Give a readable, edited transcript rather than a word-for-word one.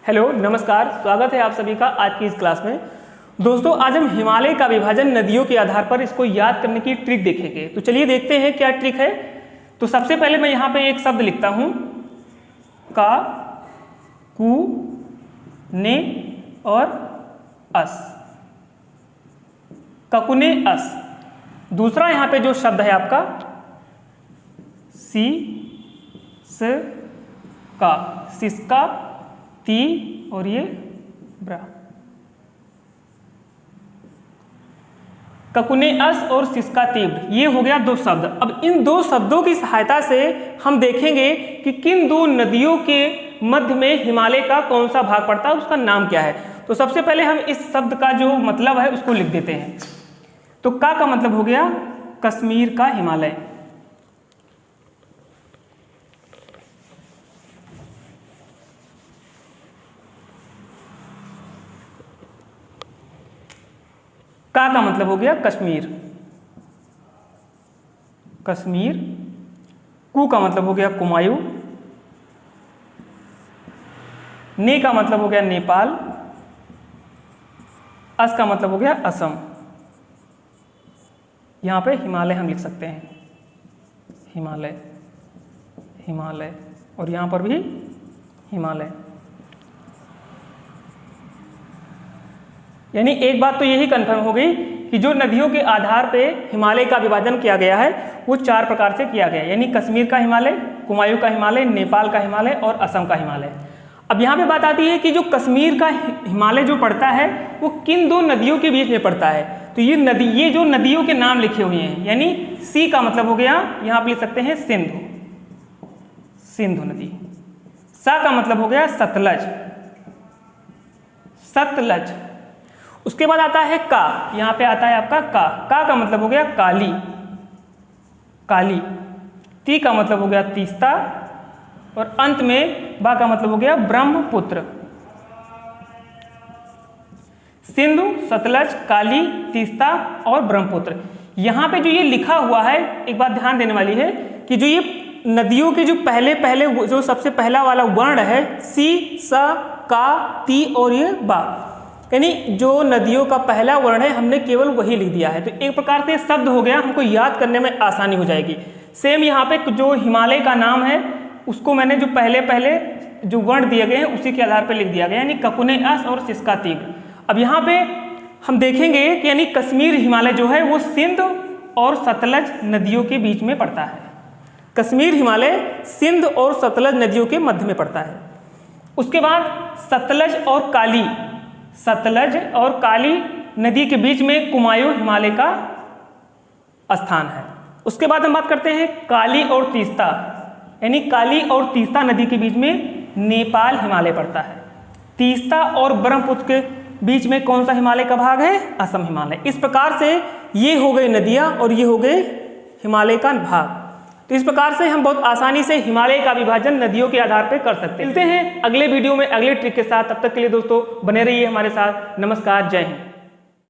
Hello नमस्कार, स्वागत है आप सभी का आज की इस क्लास में। दोस्तों आज हम हिमालय का विभाजन नदियों के आधार पर इसको याद करने की ट्रिक देखेंगे। तो चलिए देखते हैं क्या ट्रिक है। तो सबसे पहले मैं यहाँ पे एक शब्द लिखता हूँ का, कु, ने और अस, ककुने अस। दूसरा यहाँ पे जो शब्द है आपका सी, स, का, सिसका, ती और ये ब्रा। ककुने अस और सिसका तीव्र, ये हो गया दो शब्द। अब इन दो शब्दों की सहायता से हम देखेंगे कि किन दो नदियों के मध्य में हिमालय का कौन सा भाग पड़ता है, उसका नाम क्या है। तो सबसे पहले हम इस शब्द का जो मतलब है उसको लिख देते हैं। तो का मतलब हो गया कश्मीर का हिमालय। का मतलब हो गया कश्मीर, कश्मीर। कु का मतलब हो गया कुमायूं। ने का मतलब हो गया नेपाल। अस का मतलब हो गया असम। यहां पे हिमालय हम लिख सकते हैं, हिमालय, हिमालय, और यहां पर भी हिमालय। यानी एक बात तो यही कंफर्म हो गई कि जो नदियों के आधार पे हिमालय का विभाजन किया गया है वो चार प्रकार से किया गया है, यानी कश्मीर का हिमालय, कुमायूं का हिमालय, नेपाल का हिमालय और असम का हिमालय। अब यहाँ पे बात आती है कि जो कश्मीर का हिमालय जो पड़ता है वो किन दो नदियों के बीच में पड़ता है। तो ये जो नदियों के नाम लिखे हुए हैं, यानी सी का मतलब हो गया, यहाँ पे लिख सकते हैं सिंधु, सिंधु नदी। सा का मतलब हो गया सतलज, सतलज। उसके बाद आता है का, यहां पे आता है आपका का मतलब हो गया काली, काली। ती का मतलब हो गया तीस्ता और अंत में बा का मतलब हो गया ब्रह्मपुत्र। सिंधु, सतलज, काली, तीस्ता और ब्रह्मपुत्र। यहां पे जो ये लिखा हुआ है, एक बात ध्यान देने वाली है कि जो ये नदियों के जो पहले जो सबसे पहला वाला वर्ण है सी, सा, का, ती और ये बा, यानी जो नदियों का पहला वर्ण है हमने केवल वही लिख दिया है। तो एक प्रकार से शब्द हो गया, हमको याद करने में आसानी हो जाएगी। सेम यहाँ पे जो हिमालय का नाम है उसको मैंने जो पहले जो वर्ण दिए गए हैं उसी के आधार पर लिख दिया गया, यानी ककुने अस और सिसका तीव्र। अब यहाँ पे हम देखेंगे कि यानी कश्मीर हिमालय जो है वो सिंध और सतलज नदियों के बीच में पड़ता है। कश्मीर हिमालय सिंध और सतलज नदियों के मध्य में पड़ता है। उसके बाद सतलज और काली, सतलज और काली नदी के बीच में कुमायूं हिमालय का स्थान है। उसके बाद हम बात करते हैं काली और तीस्ता, यानी काली और तीस्ता नदी के बीच में नेपाल हिमालय पड़ता है। तीस्ता और ब्रह्मपुत्र के बीच में कौन सा हिमालय का भाग है, असम हिमालय। इस प्रकार से ये हो गई नदियां और ये हो गए हिमालय का भाग। तो इस प्रकार से हम बहुत आसानी से हिमालय का विभाजन नदियों के आधार पर कर सकते हैं। मिलते हैं अगले वीडियो में अगले ट्रिक के साथ। तब तक के लिए दोस्तों बने रहिए हमारे साथ। नमस्कार, जय हिंद।